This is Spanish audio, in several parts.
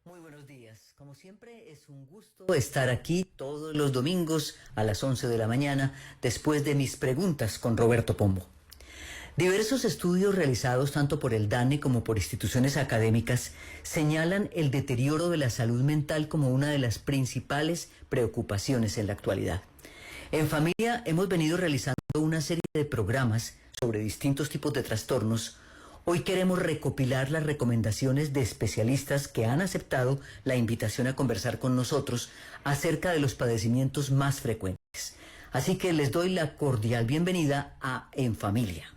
Muy buenos días. Como siempre, es un gusto estar aquí todos los domingos a las 11 de la mañana después de mis preguntas con Roberto Pombo. Diversos estudios realizados tanto por el DANE como por instituciones académicas señalan el deterioro de la salud mental como una de las principales preocupaciones en la actualidad. En familia hemos venido realizando una serie de programas sobre distintos tipos de trastornos. Hoy queremos recopilar las recomendaciones de especialistas que han aceptado la invitación a conversar con nosotros acerca de los padecimientos más frecuentes. Así que les doy la cordial bienvenida a En Familia.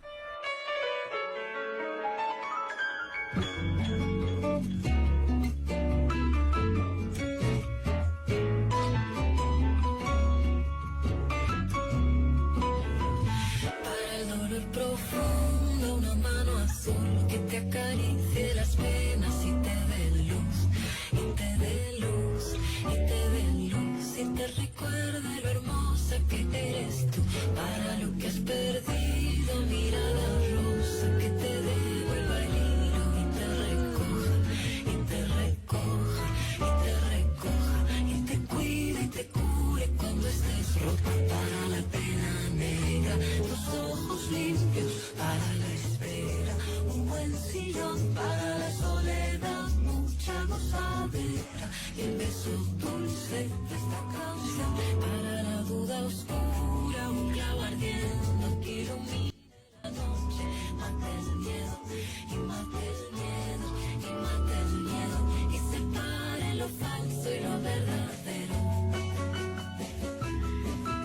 Para el dolor profundo, una mano azul que te acaricie las venas y te dé luz, y te dé luz, y te dé luz, y te recuerde lo hermosa que eres tú. Para lo que has perdido, mirada rosa que te devuelva el hilo y te recoja, y te recoja, y te recoja, y te cuide y te cure cuando estés rota. Para la pena negra, tus ojos limpios para la espera, un buen sillón para la soledad, mucha gozadera y el beso dulce de esta canción. Para la duda oscura, un clavo ardiendo que ilumine la noche, mata el miedo, y mata el miedo, y mata el miedo, y separe lo falso y lo verdadero.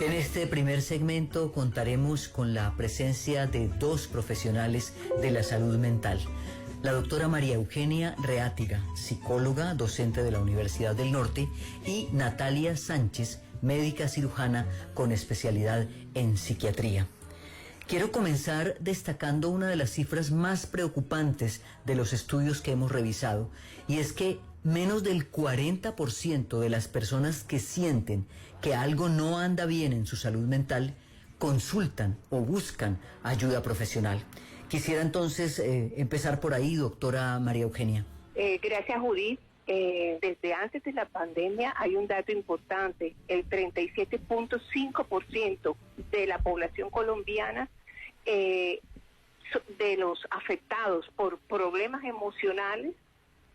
En este primer segmento contaremos con la presencia de dos profesionales de la salud mental. La doctora María Eugenia Reátiga, psicóloga, docente de la Universidad del Norte, y Natalia Sánchez, médica cirujana con especialidad en psiquiatría. Quiero comenzar destacando una de las cifras más preocupantes de los estudios que hemos revisado, y es que menos del 40% de las personas que sienten que algo no anda bien en su salud mental consultan o buscan ayuda profesional. Quisiera entonces empezar por ahí, doctora María Eugenia. Gracias, Judith. Desde antes de la pandemia hay un dato importante. El 37.5% de la población colombiana, de los afectados por problemas emocionales,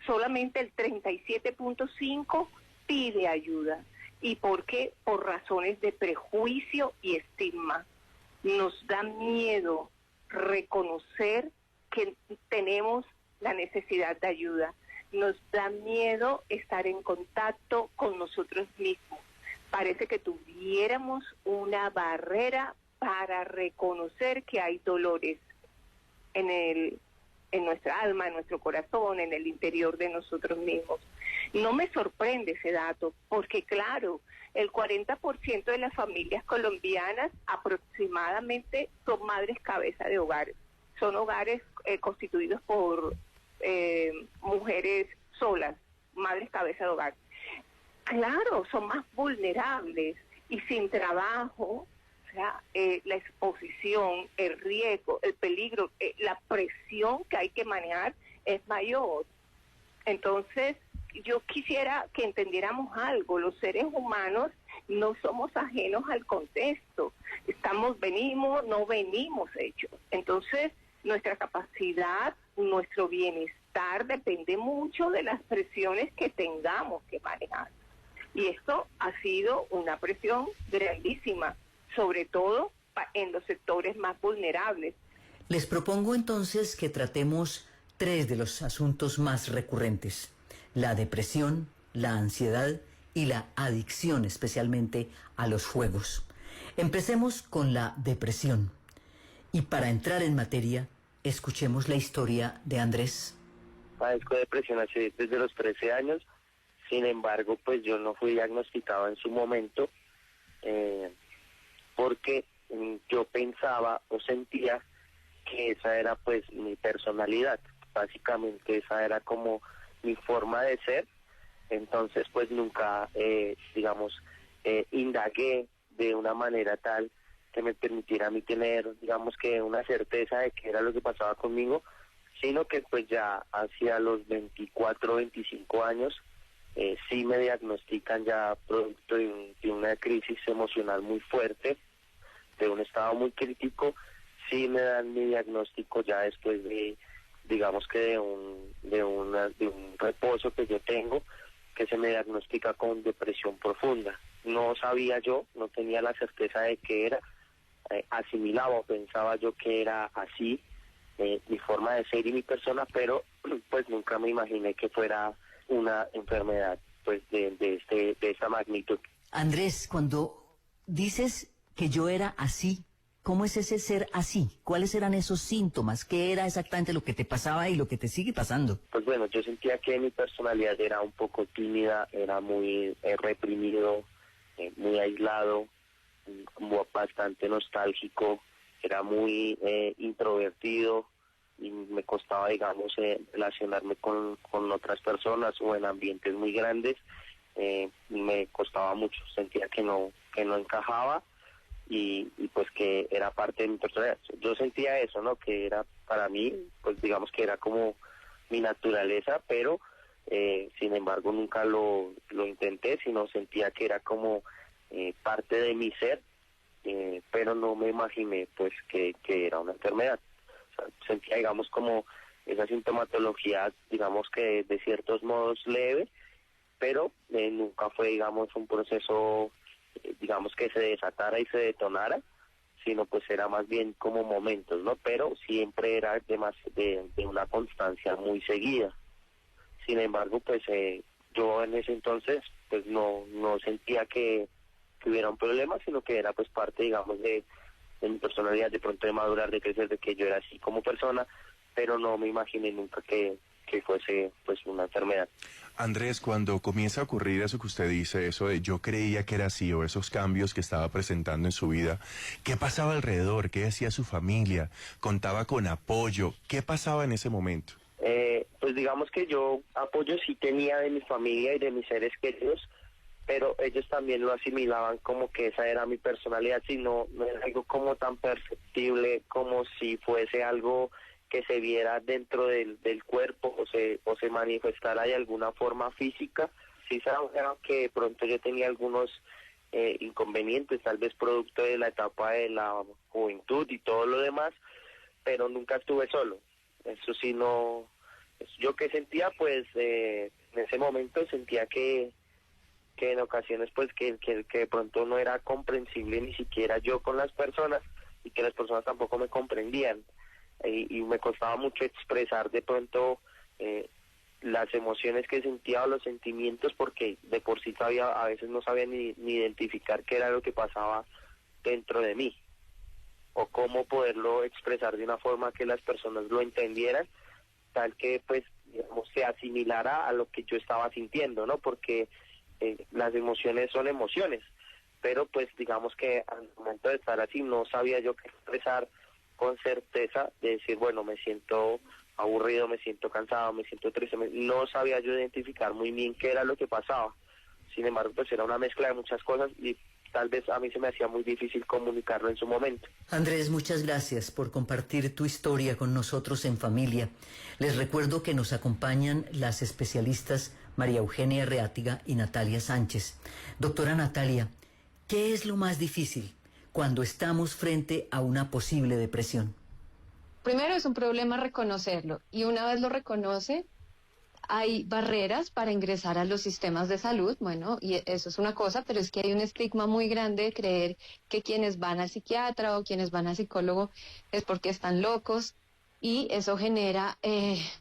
solamente el 37.5% pide ayuda. ¿Y por qué? Por razones de prejuicio y estigma. Nos da miedo reconocer que tenemos la necesidad de ayuda. Nos da miedo estar en contacto con nosotros mismos. Parece que tuviéramos una barrera para reconocer que hay dolores en nuestra alma, en nuestro corazón, en el interior de nosotros mismos. No me sorprende ese dato, porque claro, el 40% de las familias colombianas aproximadamente son madres cabeza de hogar. Son hogares constituidos por mujeres solas, madres cabeza de hogar. Claro, son más vulnerables y sin trabajo. O sea, la exposición, el riesgo, el peligro, la presión que hay que manejar es mayor. Entonces, yo quisiera que entendiéramos algo. Los seres humanos no somos ajenos al contexto. No venimos hechos. Entonces, nuestra capacidad, nuestro bienestar depende mucho de las presiones que tengamos que manejar. Y esto ha sido una presión grandísima, sobre todo en los sectores más vulnerables. Les propongo entonces que tratemos tres de los asuntos más recurrentes: la depresión, la ansiedad y la adicción, especialmente a los juegos. Empecemos con la depresión. Y para entrar en materia, escuchemos la historia de Andrés. Padezco depresión desde los 13 años. Sin embargo, pues yo no fui diagnosticado en su momento porque yo pensaba o sentía que esa era pues mi personalidad. Básicamente esa era como mi forma de ser. Entonces pues nunca, indagué de una manera tal que me permitiera a mí tener, digamos que una certeza de qué era lo que pasaba conmigo, sino que pues ya hacia los 24, 25 años sí me diagnostican ya producto de una crisis emocional muy fuerte, de un estado muy crítico. Sí me dan mi diagnóstico ya después de, digamos que de un reposo que yo tengo, que se me diagnostica con depresión profunda. No sabía yo, no tenía la certeza de qué era, asimilaba o pensaba yo que era así, mi forma de ser y mi persona, pero pues nunca me imaginé que fuera una enfermedad pues de esta magnitud. Andrés, cuando dices que yo era así, ¿cómo es ese ser así? ¿Cuáles eran esos síntomas? ¿Qué era exactamente lo que te pasaba y lo que te sigue pasando? Pues bueno, yo sentía que mi personalidad era un poco tímida, era muy reprimido, muy aislado, como bastante nostálgico, era muy introvertido y me costaba, digamos, relacionarme con otras personas o en ambientes muy grandes. Me costaba mucho, sentía que no encajaba y pues que era parte de mi personalidad. Yo sentía eso, ¿no? Que era para mí, pues digamos que era como mi naturaleza, pero sin embargo nunca lo intenté, sino sentía que era como parte de mi ser, pero no me imaginé pues que era una enfermedad. O sea, sentía, digamos, como esa sintomatología, digamos que de ciertos modos leve, pero nunca fue, digamos, un proceso, digamos, que se desatara y se detonara, sino pues era más bien como momentos, ¿no? Pero siempre era de una constancia muy seguida. Sin embargo, pues yo en ese entonces pues no sentía que hubiera un problema, sino que era pues parte, digamos, de mi personalidad, de pronto de madurar, de crecer, de que yo era así como persona, pero no me imaginé nunca que fuese pues una enfermedad. Andrés, cuando comienza a ocurrir eso que usted dice, eso de yo creía que era así, o esos cambios que estaba presentando en su vida, ¿qué pasaba alrededor? ¿Qué decía su familia? ¿Contaba con apoyo? ¿Qué pasaba en ese momento? Pues digamos que yo apoyo sí tenía de mi familia y de mis seres queridos, pero ellos también lo asimilaban como que esa era mi personalidad, sino no era algo como tan perceptible como si fuese algo que se viera dentro del cuerpo o se manifestara de alguna forma física. Sí sabía que de pronto yo tenía algunos inconvenientes, tal vez producto de la etapa de la juventud y todo lo demás, pero nunca estuve solo. Eso sí, no. Yo que sentía, pues en ese momento sentía que en ocasiones pues que de pronto no era comprensible ni siquiera yo con las personas, y que las personas tampoco me comprendían, y me costaba mucho expresar de pronto las emociones que sentía o los sentimientos, porque de por sí a veces no sabía ni identificar qué era lo que pasaba dentro de mí o cómo poderlo expresar de una forma que las personas lo entendieran, tal que pues digamos se asimilara a lo que yo estaba sintiendo, ¿no? Porque las emociones son emociones, pero pues digamos que al momento de estar así no sabía yo qué expresar con certeza, de decir, bueno, me siento aburrido, me siento cansado, me siento triste, no sabía yo identificar muy bien qué era lo que pasaba. Sin embargo, pues era una mezcla de muchas cosas y tal vez a mí se me hacía muy difícil comunicarlo en su momento. Andrés, muchas gracias por compartir tu historia con nosotros en Familia. Les recuerdo que nos acompañan las especialistas María Eugenia Reátiga y Natalia Sánchez. Doctora Natalia, ¿qué es lo más difícil cuando estamos frente a una posible depresión? Primero es un problema reconocerlo, y una vez lo reconoce, hay barreras para ingresar a los sistemas de salud, bueno, y eso es una cosa, pero es que hay un estigma muy grande de creer que quienes van al psiquiatra o quienes van al psicólogo es porque están locos, y eso genera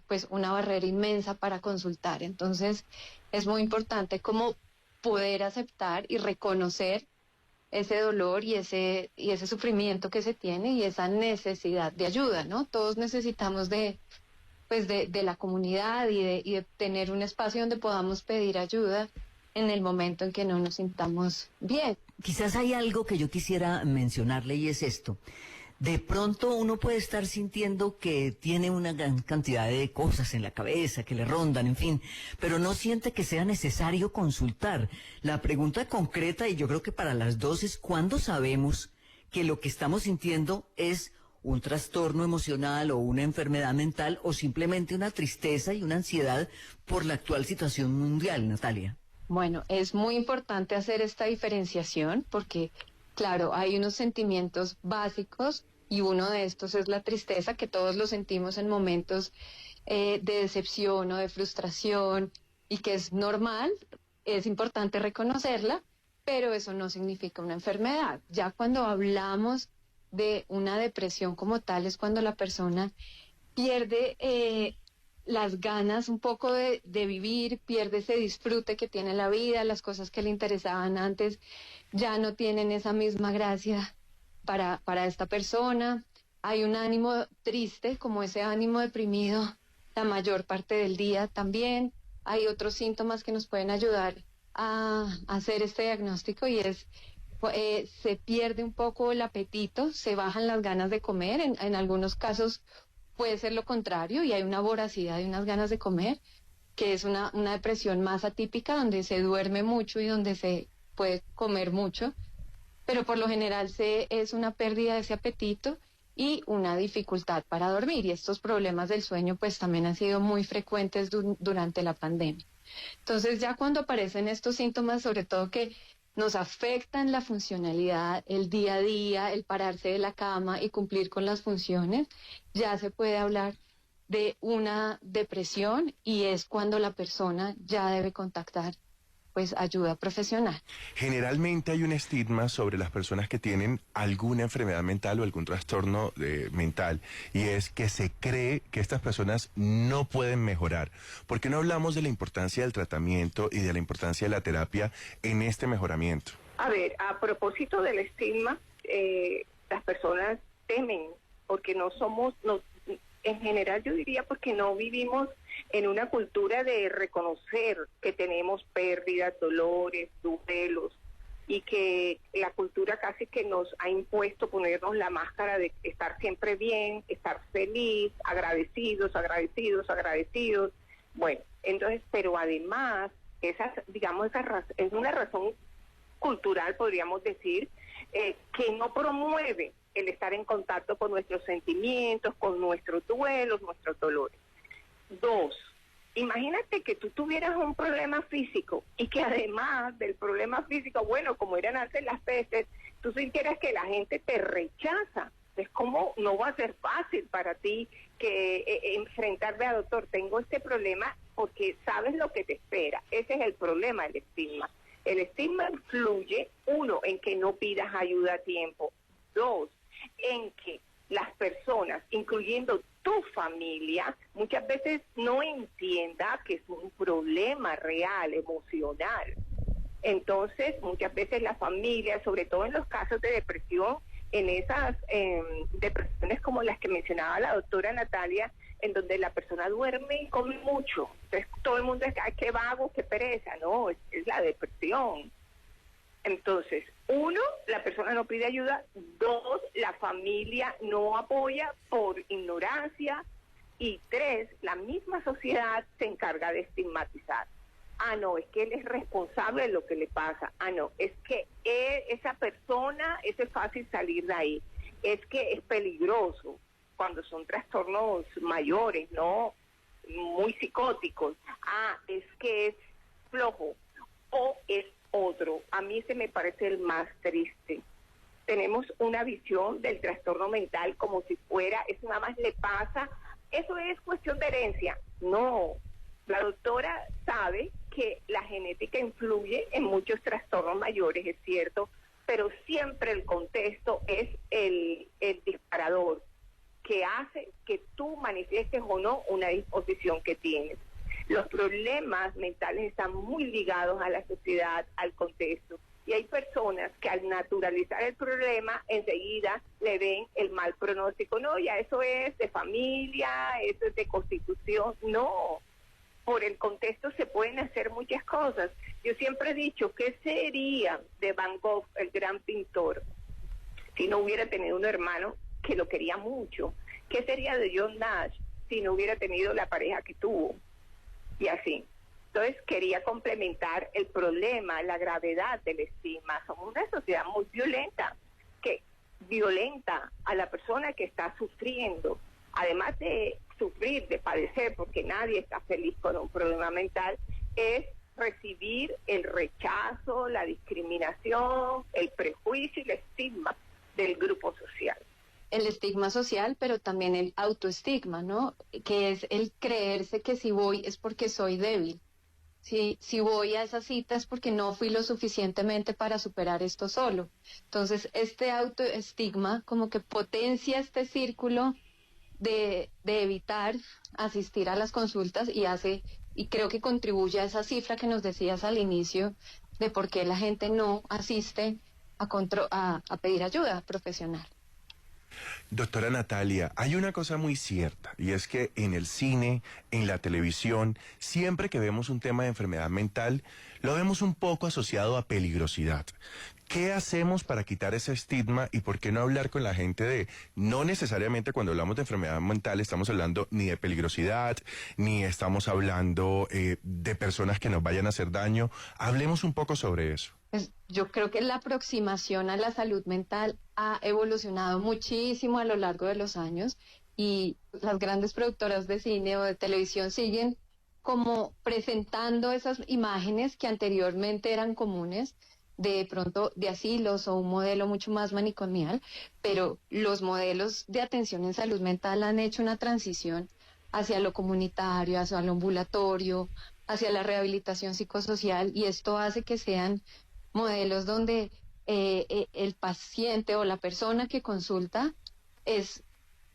pues una barrera inmensa para consultar. Entonces es muy importante como poder aceptar y reconocer ese dolor y ese sufrimiento que se tiene y esa necesidad de ayuda, ¿no? Todos necesitamos de la comunidad y de tener un espacio donde podamos pedir ayuda en el momento en que no nos sintamos bien. Quizás hay algo que yo quisiera mencionarle, y es esto. De pronto uno puede estar sintiendo que tiene una gran cantidad de cosas en la cabeza que le rondan, en fin, pero no siente que sea necesario consultar. La pregunta concreta, y yo creo que para las dos, es ¿cuándo sabemos que lo que estamos sintiendo es un trastorno emocional o una enfermedad mental o simplemente una tristeza y una ansiedad por la actual situación mundial, Natalia? Bueno, es muy importante hacer esta diferenciación porque, claro, hay unos sentimientos básicos y uno de estos es la tristeza, que todos lo sentimos en momentos de decepción o de frustración y que es normal, es importante reconocerla, pero eso no significa una enfermedad. Ya cuando hablamos de una depresión como tal es cuando la persona pierde las ganas un poco de vivir, pierde ese disfrute que tiene la vida, las cosas que le interesaban antes ya no tienen esa misma gracia para esta persona. Hay un ánimo triste, como ese ánimo deprimido, la mayor parte del día también. Hay otros síntomas que nos pueden ayudar a hacer este diagnóstico y es se pierde un poco el apetito, se bajan las ganas de comer, en algunos casos puede ser lo contrario y hay una voracidad y unas ganas de comer, que es una depresión más atípica donde se duerme mucho y donde se puede comer mucho, pero por lo general es una pérdida de ese apetito y una dificultad para dormir, y estos problemas del sueño pues también han sido muy frecuentes durante la pandemia. Entonces ya cuando aparecen estos síntomas, sobre todo que nos afectan la funcionalidad, el día a día, el pararse de la cama y cumplir con las funciones, ya se puede hablar de una depresión y es cuando la persona ya debe contactar pues ayuda profesional. Generalmente hay un estigma sobre las personas que tienen alguna enfermedad mental o algún trastorno mental, y es que se cree que estas personas no pueden mejorar. ¿Por qué no hablamos de la importancia del tratamiento y de la importancia de la terapia en este mejoramiento? A ver, a propósito del estigma, las personas temen porque no somos, en general yo diría porque no vivimos en una cultura de reconocer que tenemos pérdidas, dolores, duelos, y que la cultura casi que nos ha impuesto ponernos la máscara de estar siempre bien, estar feliz, agradecidos. Bueno, entonces, pero además, digamos, es una razón cultural, podríamos decir, que no promueve el estar en contacto con nuestros sentimientos, con nuestros duelos, nuestros dolores. 2, imagínate que tú tuvieras un problema físico y que además del problema físico, bueno, como eran antes las pestes, tú sintieras que la gente te rechaza. Es como no va a ser fácil para ti que enfrentarme a doctor, tengo este problema, porque sabes lo que te espera. Ese es el problema del estigma. El estigma influye, 1, en que no pidas ayuda a tiempo. 2, en que las personas, incluyendo tu familia, muchas veces no entienda que es un problema real, emocional. Entonces, muchas veces la familia, sobre todo en los casos de depresión, en esas depresiones como las que mencionaba la doctora Natalia, en donde la persona duerme y come mucho. Entonces, todo el mundo es, ay, qué vago, qué pereza. No, es la depresión. Entonces, 1, la persona no pide ayuda. 2, la familia no apoya por ignorancia. Y 3, la misma sociedad se encarga de estigmatizar. Ah, no, es que él es responsable de lo que le pasa. Ah, no, es que esa persona, es fácil salir de ahí. Es que es peligroso cuando son trastornos mayores, ¿no? Muy psicóticos. Ah, es que es flojo. O es otro. A mí se me parece el más triste. Tenemos una visión del trastorno mental como si fuera, eso nada más le pasa, eso es cuestión de herencia. No, la doctora sabe que la genética influye en muchos trastornos mayores, es cierto, pero siempre el contexto es el disparador que hace que tú manifiestes o no una disposición que tienes. Los problemas mentales están muy ligados a la sociedad, al contexto. Y hay personas que al naturalizar el problema, enseguida le ven el mal pronóstico. No, ya eso es de familia, eso es de constitución. No, por el contexto se pueden hacer muchas cosas. Yo siempre he dicho, ¿qué sería de Van Gogh, el gran pintor, si no hubiera tenido un hermano que lo quería mucho? ¿Qué sería de John Nash si no hubiera tenido la pareja que tuvo? Y así. Entonces quería complementar el problema, la gravedad del estigma. Somos una sociedad muy violenta que violenta a la persona que está sufriendo. Además de sufrir, de padecer, porque nadie está feliz con un problema mental, es recibir el rechazo, la discriminación, el prejuicio y el estigma del grupo social. El estigma social, pero también el autoestigma, ¿no? Que es el creerse que si voy es porque soy débil. Si voy a esas citas porque no fui lo suficientemente para superar esto solo. Entonces, este autoestigma como que potencia este círculo de evitar asistir a las consultas y creo que contribuye a esa cifra que nos decías al inicio de por qué la gente no asiste a pedir ayuda profesional. Doctora Natalia, hay una cosa muy cierta, y es que en el cine, en la televisión, siempre que vemos un tema de enfermedad mental, lo vemos un poco asociado a peligrosidad. ¿Qué hacemos para quitar ese estigma y por qué no hablar con la gente de, no necesariamente cuando hablamos de enfermedad mental estamos hablando ni de peligrosidad, ni estamos hablando de personas que nos vayan a hacer daño? Hablemos un poco sobre eso. Pues yo creo que la aproximación a la salud mental ha evolucionado muchísimo a lo largo de los años y las grandes productoras de cine o de televisión siguen como presentando esas imágenes que anteriormente eran comunes, de pronto de asilos o un modelo mucho más manicomial, pero los modelos de atención en salud mental han hecho una transición hacia lo comunitario, hacia lo ambulatorio, hacia la rehabilitación psicosocial, y esto hace que sean modelos donde el paciente o la persona que consulta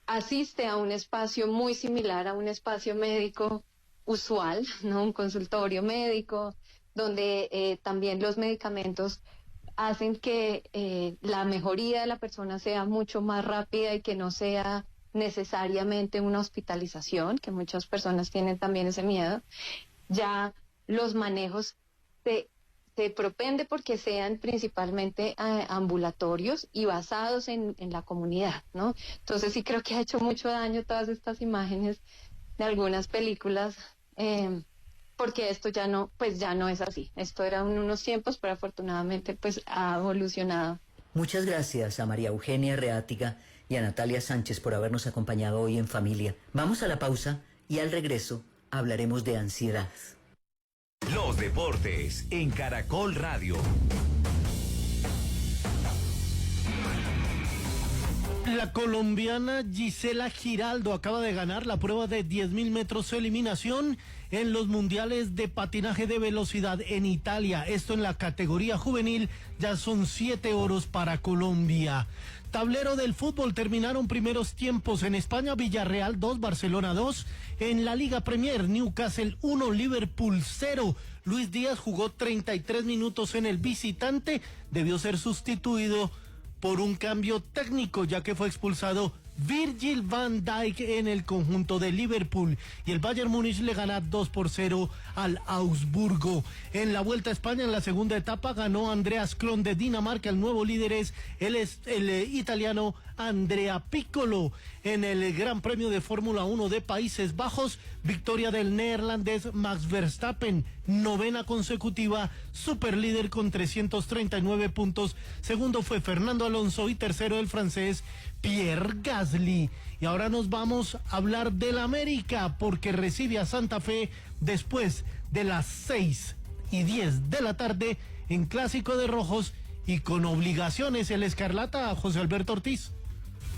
asiste a un espacio muy similar a un espacio médico usual, ¿no? Un consultorio médico, donde también los medicamentos hacen que la mejoría de la persona sea mucho más rápida y que no sea necesariamente una hospitalización, que muchas personas tienen también ese miedo. Ya los manejos se propende porque sean principalmente ambulatorios y basados en la comunidad, ¿no? Entonces sí creo que ha hecho mucho daño todas estas imágenes de algunas películas, porque esto ya no es así. Esto era en unos tiempos, pero afortunadamente pues ha evolucionado. Muchas gracias a María Eugenia Reátiga y a Natalia Sánchez por habernos acompañado hoy en Familia. Vamos a la pausa y al regreso hablaremos de ansiedad. Los deportes en Caracol Radio. La colombiana Gisela Giraldo acaba de ganar la prueba de 10.000 metros eliminación en los mundiales de patinaje de velocidad en Italia. Esto en la categoría juvenil, ya son 7 oros para Colombia. Tablero del fútbol, terminaron primeros tiempos en España: Villarreal 2, Barcelona 2. En la Liga Premier, Newcastle 1, Liverpool 0. Luis Díaz jugó 33 minutos en el visitante, debió ser sustituido por un cambio técnico, ya que fue expulsado Virgil van Dijk en el conjunto de Liverpool, y el Bayern Múnich le gana 2-0 al Augsburgo. En la Vuelta a España, en la segunda etapa, ganó Andreas Kron de Dinamarca. El nuevo líder es el italiano Andrea Piccolo. En el Gran Premio de Fórmula 1 de Países Bajos, victoria del neerlandés Max Verstappen, 9ª consecutiva, superlíder con 339 puntos. Segundo fue Fernando Alonso y tercero el francés Pierre Gasly. Y ahora nos vamos a hablar del América, porque recibe a Santa Fe después de las 6:10 de la tarde en Clásico de Rojos, y con obligaciones el Escarlata, a José Alberto Ortiz.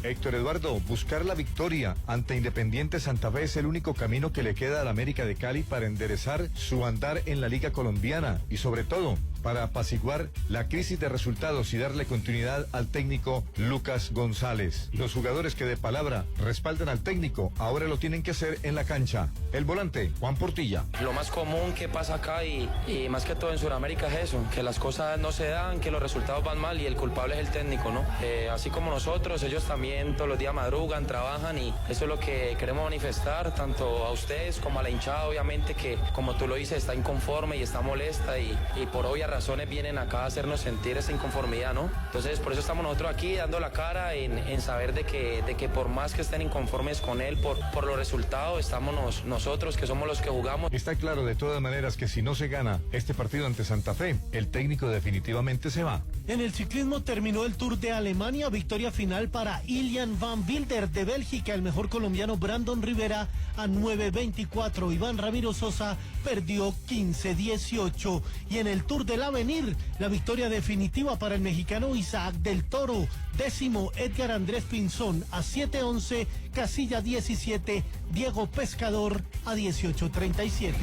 Héctor Eduardo, buscar la victoria ante Independiente Santa Fe es el único camino que le queda al América de Cali para enderezar su andar en la Liga Colombiana y sobre todo para apaciguar la crisis de resultados y darle continuidad al técnico Lucas González. Los jugadores que de palabra respaldan al técnico ahora lo tienen que hacer en la cancha. El volante, Juan Portilla. Lo más común que pasa acá y más que todo en Sudamérica es eso, que las cosas no se dan, que los resultados van mal y el culpable es el técnico, ¿no? Así como nosotros, ellos también todos los días madrugan, trabajan, y eso es lo que queremos manifestar tanto a ustedes como a la hinchada, obviamente, que como tú lo dices está inconforme y está molesta y por obvias razones vienen acá a hacernos sentir esa inconformidad, ¿no? Entonces por eso estamos nosotros aquí dando la cara en saber de que por más que estén inconformes con él, por los resultados, estamos nosotros que somos los que jugamos. Está claro de todas maneras que si no se gana este partido ante Santa Fe, el técnico definitivamente se va. En el ciclismo terminó el Tour de Alemania, victoria final para Ilian Van Wilder de Bélgica, el mejor colombiano Brandon Rivera a 9:24, Iván Ramiro Sosa perdió 15:18. Y en el Tour del Avenir, la victoria definitiva para el mexicano Isaac del Toro, 10º Edgar Andrés Pinzón a 7:11, casilla 17, Diego Pescador a 18:37.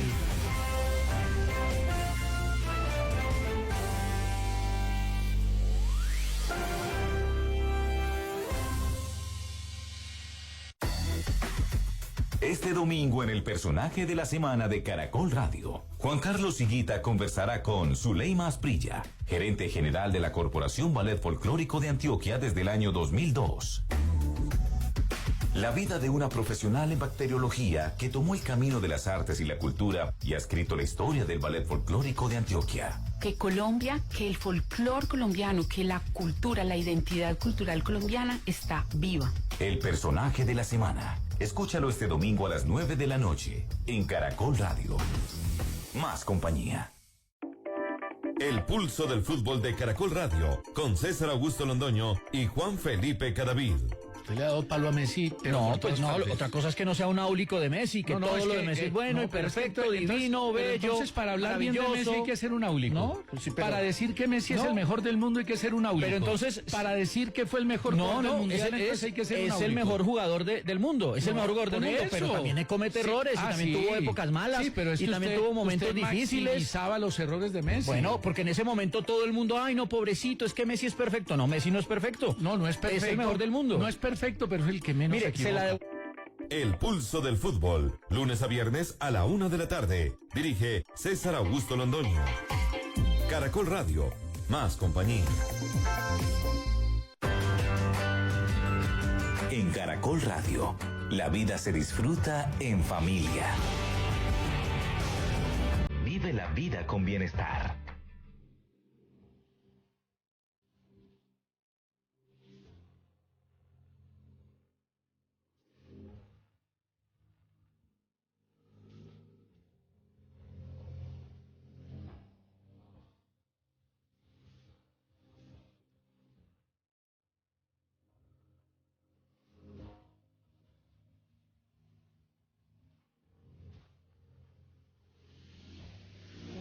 Este domingo en el personaje de la semana de Caracol Radio, Juan Carlos Higuita conversará con Zuleima Asprilla, gerente general de la Corporación Ballet Folclórico de Antioquia desde el año 2002. La vida de una profesional en bacteriología que tomó el camino de las artes y la cultura y ha escrito la historia del ballet folclórico de Antioquia. Que Colombia, que el folclor colombiano, que la cultura, la identidad cultural colombiana está viva. El personaje de la semana. Escúchalo este domingo a las 9 de la noche en Caracol Radio. Más compañía. El pulso del fútbol de Caracol Radio con César Augusto Londoño y Juan Felipe Cadavid. Le ha dado palo a Messi, pero no, pues no, otra cosa es que no sea un áulico de Messi, que todo lo de Messi es bueno y perfecto, divino, bello. Entonces, para hablar bien de Messi hay que ser un áulico. No, sí, pero, para decir que Messi es el mejor del mundo hay que ser un áulico. Pero entonces, para decir que fue el mejor jugador del mundial, entonces hay que ser un áulico. Es el mejor jugador del mundo, es el mejor jugador del mundo, pero también comete errores y también tuvo épocas malas y también tuvo momentos difíciles. Maximizaba los errores de Messi. Bueno, porque en ese momento todo el mundo, ay, no, pobrecito, es que Messi es perfecto. No, Messi no es perfecto. No es perfecto. Es el mejor del mundo. No es perfecto, pero es el que menos se equivoca. El pulso del fútbol, lunes a viernes a la 1 de la tarde. Dirige César Augusto Londoño. Caracol Radio, más compañía. En Caracol Radio, la vida se disfruta en familia. Vive la vida con bienestar.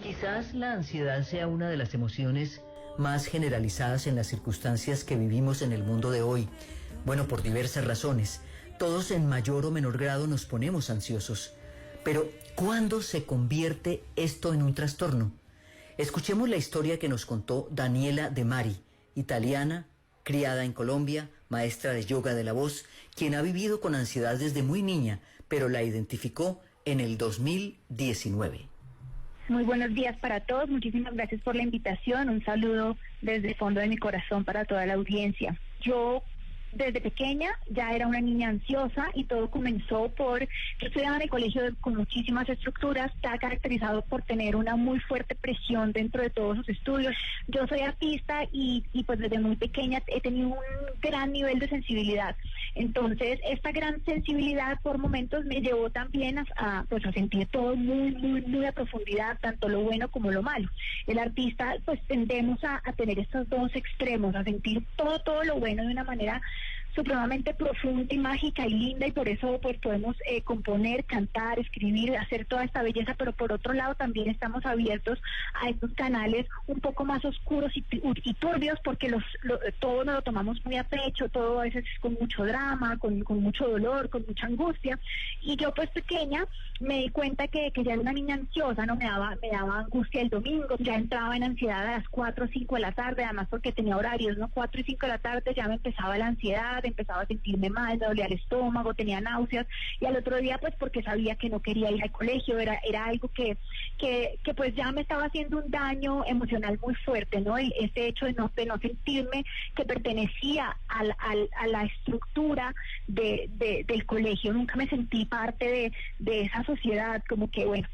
Quizás la ansiedad sea una de las emociones más generalizadas en las circunstancias que vivimos en el mundo de hoy. Bueno, por diversas razones. Todos en mayor o menor grado nos ponemos ansiosos. Pero, ¿cuándo se convierte esto en un trastorno? Escuchemos la historia que nos contó Daniela De Mari, italiana, criada en Colombia, maestra de yoga de la voz, quien ha vivido con ansiedad desde muy niña, pero la identificó en el 2019. Muy buenos días para todos, muchísimas gracias por la invitación, un saludo desde el fondo de mi corazón para toda la audiencia. Yo desde pequeña ya era una niña ansiosa y todo comenzó yo estudiaba en el colegio con muchísimas estructuras, está caracterizado por tener una muy fuerte presión dentro de todos sus estudios. Yo soy artista y pues desde muy pequeña he tenido un gran nivel de sensibilidad. Entonces esta gran sensibilidad por momentos me llevó también a sentir todo muy a profundidad, tanto lo bueno como lo malo. El artista pues tendemos a tener estos dos extremos, a sentir todo lo bueno de una manera supremamente profunda y mágica y linda, y por eso pues podemos componer, cantar, escribir, hacer toda esta belleza, pero por otro lado también estamos abiertos a estos canales un poco más oscuros y turbios, porque todo nos lo tomamos muy a pecho, todo a veces con mucho drama, con mucho dolor, con mucha angustia. Y yo pues pequeña me di cuenta que ya era una niña ansiosa, ¿no? Me daba angustia el domingo, ya entraba en ansiedad a las 4 o 5 de la tarde, además porque tenía horarios, ¿no? 4 y 5 de la tarde ya me empezaba la ansiedad, empezaba a sentirme mal, me dolía el estómago, tenía náuseas, y al otro día pues porque sabía que no quería ir al colegio, era algo que pues ya me estaba haciendo un daño emocional muy fuerte, ¿no? Este hecho de no sentirme que pertenecía a la estructura del colegio, nunca me sentí parte de esa sociedad, como que bueno,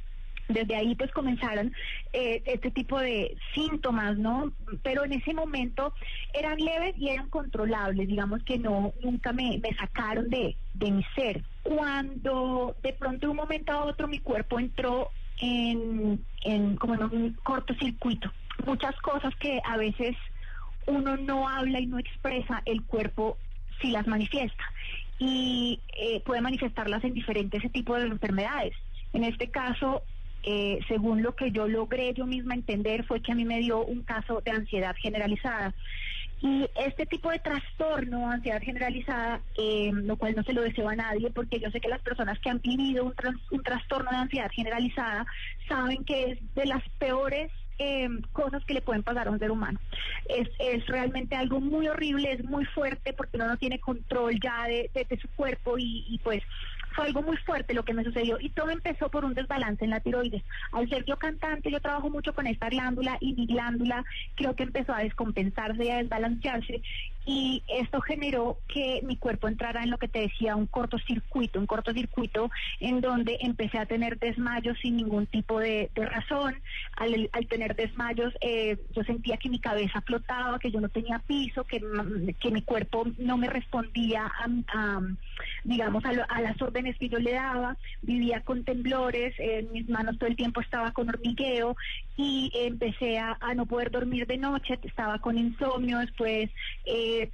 Desde ahí pues comenzaron este tipo de síntomas, ¿no? Pero en ese momento eran leves y eran controlables, digamos que nunca me sacaron de mi ser. Cuando de pronto de un momento a otro mi cuerpo entró como en un cortocircuito, muchas cosas que a veces uno no habla y no expresa, el cuerpo sí las manifiesta y puede manifestarlas en diferentes tipos de enfermedades. En este caso, según lo que yo logré yo misma entender, fue que a mí me dio un caso de ansiedad generalizada. Y este tipo de trastorno, ansiedad generalizada, lo cual no se lo deseo a nadie, porque yo sé que las personas que han vivido un trastorno de ansiedad generalizada saben que es de las peores cosas que le pueden pasar a un ser humano. Es realmente algo muy horrible, es muy fuerte, porque uno no tiene control ya de su cuerpo y pues fue algo muy fuerte lo que me sucedió, y todo empezó por un desbalance en la tiroides. Al ser yo cantante, yo trabajo mucho con esta glándula, y mi glándula creo que empezó a descompensarse y a desbalancearse, y esto generó que mi cuerpo entrara en lo que te decía, un cortocircuito en donde empecé a tener desmayos sin ningún tipo de razón. Al tener desmayos, yo sentía que mi cabeza flotaba, que yo no tenía piso, que mi cuerpo no me respondía digamos, a las órdenes que yo le daba. Vivía con temblores, mis manos todo el tiempo estaba con hormigueo, y empecé a no poder dormir de noche, estaba con insomnio. Después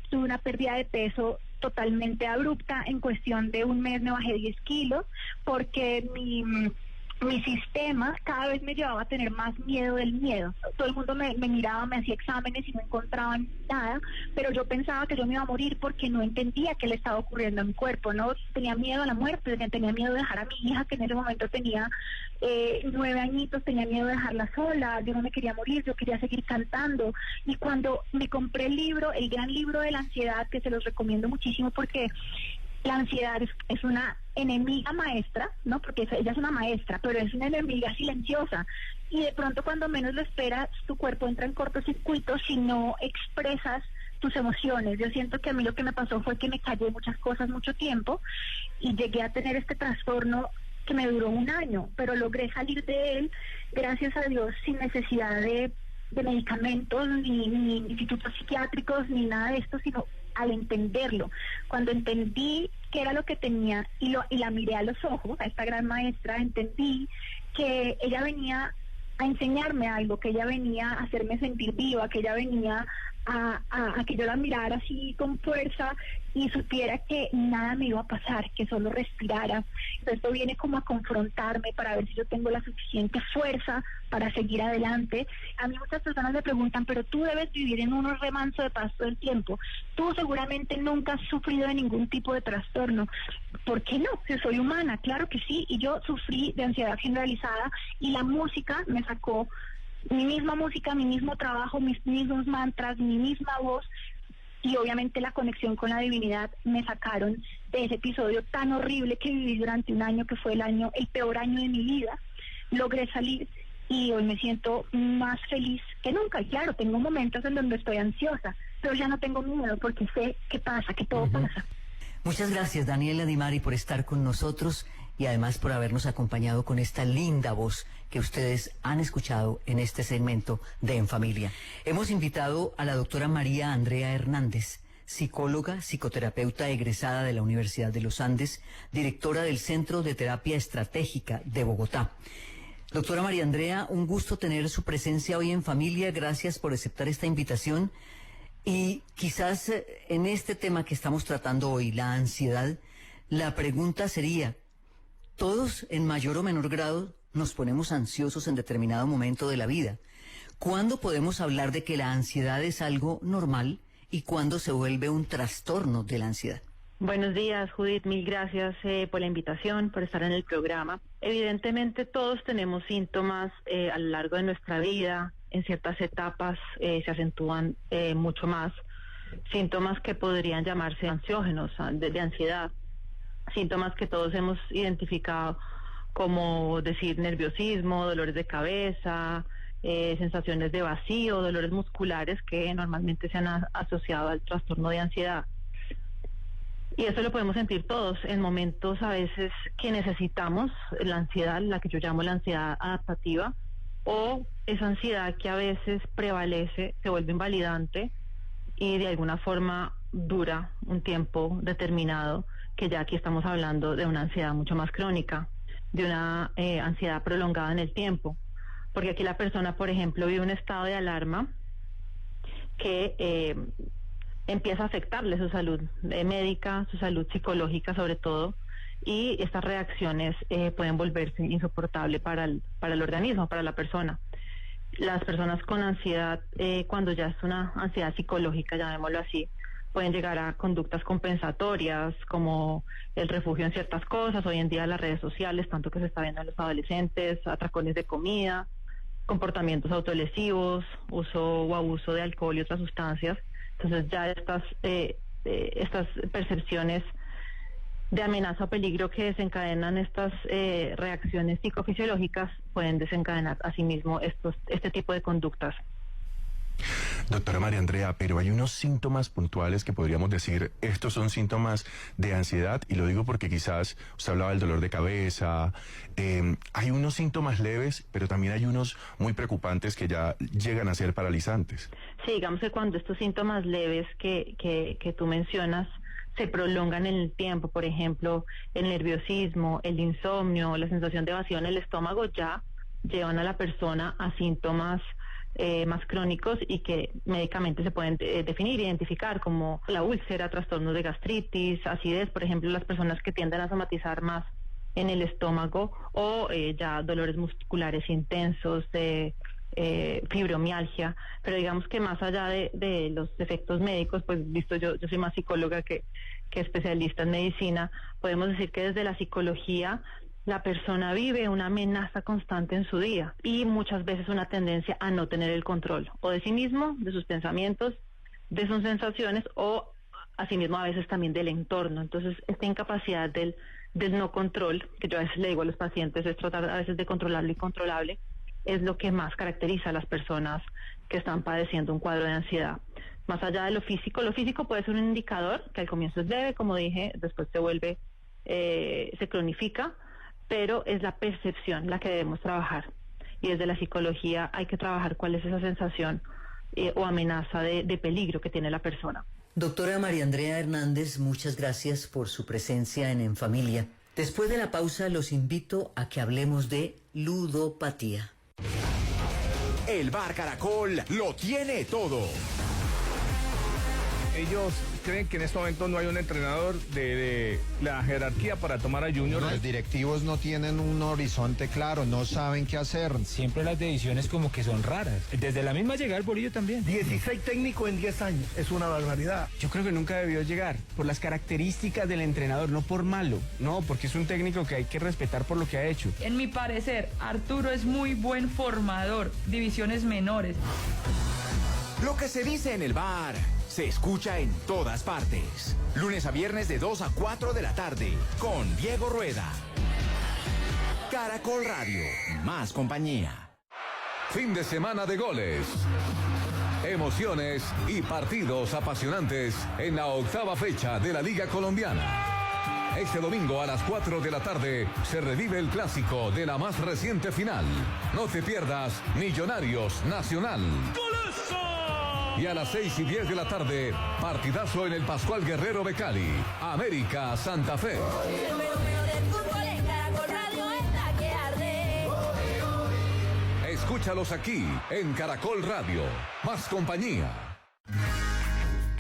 tuve una pérdida de peso totalmente abrupta. En cuestión de un mes me bajé 10 kilos, porque mi sistema cada vez me llevaba a tener más miedo del miedo. Todo el mundo me miraba, me hacía exámenes y no encontraban nada, pero yo pensaba que yo me iba a morir porque no entendía qué le estaba ocurriendo a mi cuerpo, ¿no? Tenía miedo a la muerte, tenía miedo de dejar a mi hija, que en ese momento tenía 9 añitos, tenía miedo de dejarla sola. Yo no me quería morir, yo quería seguir cantando. Y cuando me compré el libro, el gran libro de la ansiedad, que se los recomiendo muchísimo, porque la ansiedad es una enemiga maestra, ¿no? Porque ella es una maestra, pero es una enemiga silenciosa. Y de pronto, cuando menos lo esperas, tu cuerpo entra en cortocircuito si no expresas tus emociones. Yo siento que a mí lo que me pasó fue que me callé muchas cosas mucho tiempo, y llegué a tener este trastorno que me duró 1 año, pero logré salir de él, gracias a Dios, sin necesidad de medicamentos, ni institutos psiquiátricos, ni nada de esto, sino al entenderlo. Cuando entendí qué era lo que tenía y la miré a los ojos, a esta gran maestra, entendí que ella venía a enseñarme algo, que ella venía a hacerme sentir viva, que ella venía a que yo la mirara así con fuerza y supiera que nada me iba a pasar, que solo respirara. Entonces esto viene como a confrontarme para ver si yo tengo la suficiente fuerza para seguir adelante. A mí muchas personas me preguntan, pero tú debes vivir en un remanso de paz todo el tiempo. Tú seguramente nunca has sufrido de ningún tipo de trastorno. ¿Por qué no? Si soy humana, claro que sí. Y yo sufrí de ansiedad generalizada, y la música me sacó, mi misma música, mi mismo trabajo, mis mismos mantras, mi misma voz, y obviamente la conexión con la divinidad me sacaron de ese episodio tan horrible que viví durante 1 año, que fue el peor año de mi vida. Logré salir y hoy me siento más feliz que nunca. Y claro, tengo momentos en donde estoy ansiosa, pero ya no tengo miedo, porque sé que pasa, que todo pasa. Muchas gracias, Daniela Di Mari, por estar con nosotros, y además por habernos acompañado con esta linda voz que ustedes han escuchado en este segmento de En Familia. Hemos invitado a la doctora María Andrea Hernández, psicóloga, psicoterapeuta egresada de la Universidad de los Andes, directora del Centro de Terapia Estratégica de Bogotá. Doctora María Andrea, un gusto tener su presencia hoy en Familia. Gracias por aceptar esta invitación. Y quizás en este tema que estamos tratando hoy, la ansiedad, la pregunta sería: todos en mayor o menor grado nos ponemos ansiosos en determinado momento de la vida. ¿Cuándo podemos hablar de que la ansiedad es algo normal y cuándo se vuelve un trastorno de la ansiedad? Buenos días, Judith. Mil gracias por la invitación, por estar en el programa. Evidentemente todos tenemos síntomas a lo largo de nuestra vida. En ciertas etapas se acentúan mucho más síntomas que podrían llamarse ansiógenos, de ansiedad. Síntomas que todos hemos identificado, como decir nerviosismo, dolores de cabeza, sensaciones de vacío, dolores musculares, que normalmente se han asociado al trastorno de ansiedad. Y eso lo podemos sentir todos en momentos a veces que necesitamos la ansiedad, la que yo llamo la ansiedad adaptativa, o esa ansiedad que a veces prevalece, se vuelve invalidante y de alguna forma dura un tiempo determinado, que ya aquí estamos hablando de una ansiedad mucho más crónica, de una ansiedad prolongada en el tiempo. Porque aquí la persona, por ejemplo, vive un estado de alarma que empieza a afectarle su salud médica, su salud psicológica sobre todo, y estas reacciones pueden volverse insoportables para el organismo, para la persona. Las personas con ansiedad, cuando ya es una ansiedad psicológica, llamémoslo así, pueden llegar a conductas compensatorias como el refugio en ciertas cosas. Hoy en día las redes sociales, tanto que se está viendo en los adolescentes, atracones de comida, comportamientos autolesivos, uso o abuso de alcohol y otras sustancias. Entonces ya estas percepciones de amenaza o peligro que desencadenan estas reacciones psicofisiológicas pueden desencadenar asimismo este tipo de conductas. Doctora María Andrea, pero hay unos síntomas puntuales que podríamos decir, estos son síntomas de ansiedad, y lo digo porque quizás usted hablaba del dolor de cabeza, hay unos síntomas leves, pero también hay unos muy preocupantes que ya llegan a ser paralizantes. Sí, digamos que cuando estos síntomas leves que tú mencionas se prolongan en el tiempo, por ejemplo, el nerviosismo, el insomnio, la sensación de vacío en el estómago, ya llevan a la persona a síntomas más crónicos y que médicamente se pueden definir, identificar, como la úlcera, trastornos de gastritis, acidez, por ejemplo, las personas que tienden a somatizar más en el estómago, o ya dolores musculares intensos, de fibromialgia. Pero digamos que más allá de los efectos médicos, pues listo, yo soy más psicóloga que especialista en medicina, podemos decir que desde la psicología la persona vive una amenaza constante en su día y muchas veces una tendencia a no tener el control, o de sí mismo, de sus pensamientos, de sus sensaciones, o asimismo a veces también del entorno. Entonces esta incapacidad del no control, que yo a veces le digo a los pacientes, es tratar a veces de controlar lo incontrolable, es lo que más caracteriza a las personas que están padeciendo un cuadro de ansiedad. Más allá de lo físico puede ser un indicador que al comienzo es leve, como dije, después se vuelve, se cronifica, pero es la percepción la que debemos trabajar. Y desde la psicología hay que trabajar cuál es esa sensación o amenaza de peligro que tiene la persona. Doctora María Andrea Hernández, muchas gracias por su presencia En Familia. Después de la pausa los invito a que hablemos de ludopatía. El Bar Caracol lo tiene todo. Ellos creen que en este momento no hay un entrenador de la jerarquía para tomar a Junior. Los directivos no tienen un horizonte claro, no saben qué hacer. Siempre las decisiones como que son raras. Desde la misma llegada al Bolillo también. 16 técnicos en 10 años, es una barbaridad. Yo creo que nunca debió llegar, por las características del entrenador, no por malo. No, porque es un técnico que hay que respetar por lo que ha hecho. En mi parecer, Arturo es muy buen formador, divisiones menores. Lo que se dice en el bar se escucha en todas partes. Lunes a viernes de 2 a 4 de la tarde con Diego Rueda. Caracol Radio, más compañía. Fin de semana de goles, emociones y partidos apasionantes en la 8ª fecha de la Liga Colombiana. Este domingo a las 4 de la tarde se revive el clásico de la más reciente final. No te pierdas Millonarios Nacional. Y a las 6:10 de la tarde, partidazo en el Pascual Guerrero de Cali, América Santa Fe. Escúchalos aquí en Caracol Radio, más compañía.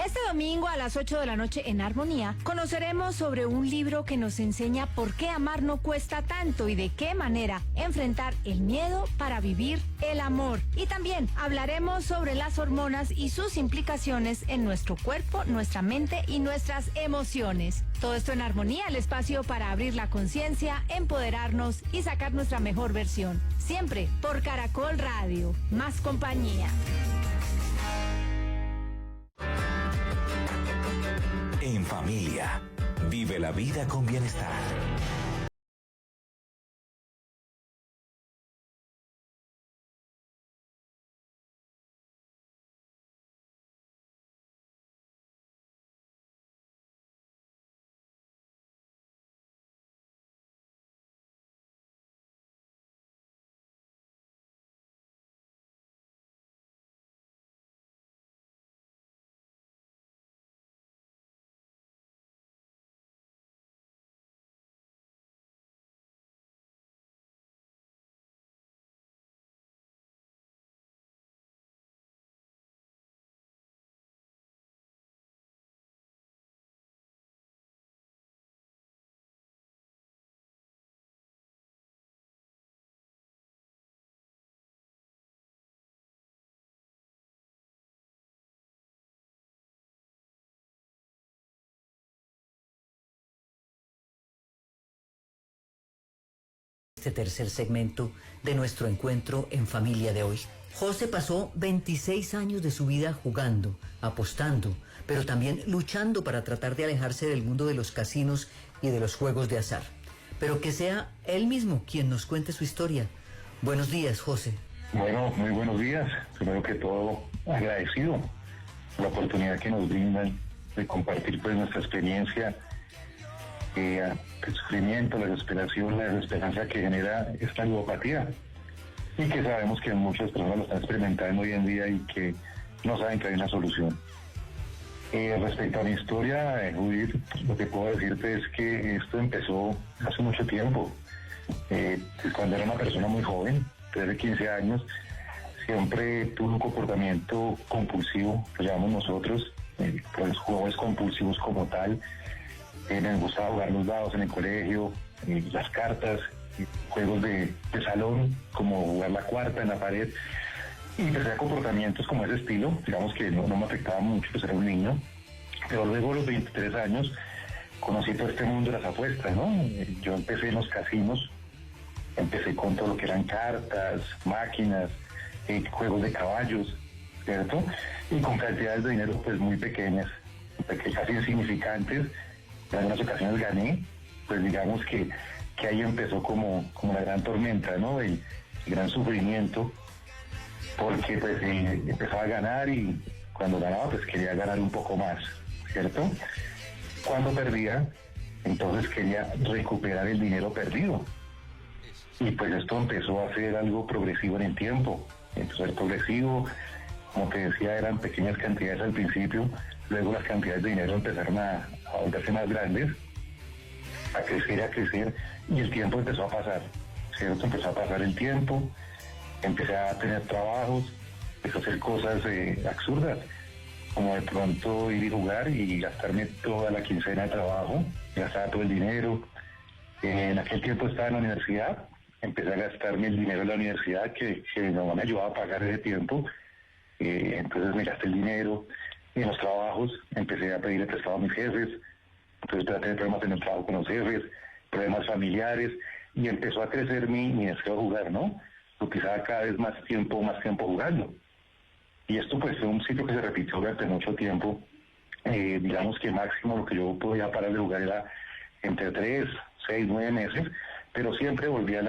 Este domingo a las 8 de la noche en Armonía conoceremos sobre un libro que nos enseña por qué amar no cuesta tanto y de qué manera enfrentar el miedo para vivir el amor. Y también hablaremos sobre las hormonas y sus implicaciones en nuestro cuerpo, nuestra mente y nuestras emociones. Todo esto en Armonía, el espacio para abrir la conciencia, empoderarnos y sacar nuestra mejor versión. Siempre por Caracol Radio, más compañía. En familia, vive la vida con bienestar. Este tercer segmento de nuestro encuentro en familia de hoy. José pasó 26 años de su vida jugando, apostando, pero también luchando para tratar de alejarse del mundo de los casinos y de los juegos de azar. Pero que sea él mismo quien nos cuente su historia. Buenos días, José. Bueno, muy buenos días. Primero que todo, agradecido por la oportunidad que nos brindan de compartir pues nuestra experiencia, el sufrimiento, la desesperación, la desesperanza que genera esta ludopatía y que sabemos que muchas personas lo están experimentando hoy en día y que no saben que hay una solución. Respecto a mi historia, Judith, lo que puedo decirte es que esto empezó hace mucho tiempo. Cuando era una persona muy joven, 13, 15 años, siempre tuve un comportamiento compulsivo, lo llamamos nosotros, pues juegos compulsivos como tal. Me gustaba jugar los dados en el colegio, las cartas, juegos de salón, como jugar la cuarta en la pared. Y empecé a comportamientos como ese estilo, digamos que no me afectaba mucho, pues era un niño. Pero luego a los 23 años conocí todo este mundo de las apuestas, ¿no? Yo empecé en los casinos, empecé con todo lo que eran cartas, máquinas, juegos de caballos, ¿cierto? Y con cantidades de dinero pues muy pequeñas, casi insignificantes. En algunas ocasiones gané, pues digamos que ahí empezó como la gran tormenta, ¿no? El gran sufrimiento, porque pues empezaba a ganar y cuando ganaba pues quería ganar un poco más, ¿cierto? Cuando perdía, entonces quería recuperar el dinero perdido. Y pues esto empezó a ser algo progresivo en el tiempo. Entonces progresivo, como te decía, eran pequeñas cantidades al principio, luego las cantidades de dinero empezaron a volverse más grandes, a crecer, y el tiempo empezó a pasar, ¿cierto? Empezó a pasar el tiempo, empecé a tener trabajos, empecé a hacer cosas absurdas, como de pronto ir y jugar y gastarme toda la quincena de trabajo, gastaba todo el dinero. En aquel tiempo estaba en la universidad, empecé a gastarme el dinero de la universidad que mi mamá me ayudaba a pagar ese tiempo, entonces me gasté el dinero. En los trabajos empecé a pedirle prestado a mis jefes, entonces empecé a tener problemas en el trabajo con los jefes, problemas familiares, y empezó a crecer mi deseo de jugar, ¿no? Utilizaba cada vez más tiempo jugando. Y esto pues fue un ciclo que se repitió durante mucho tiempo. Digamos que máximo lo que yo podía parar de jugar era entre 3, 6, 9 meses, pero siempre volvía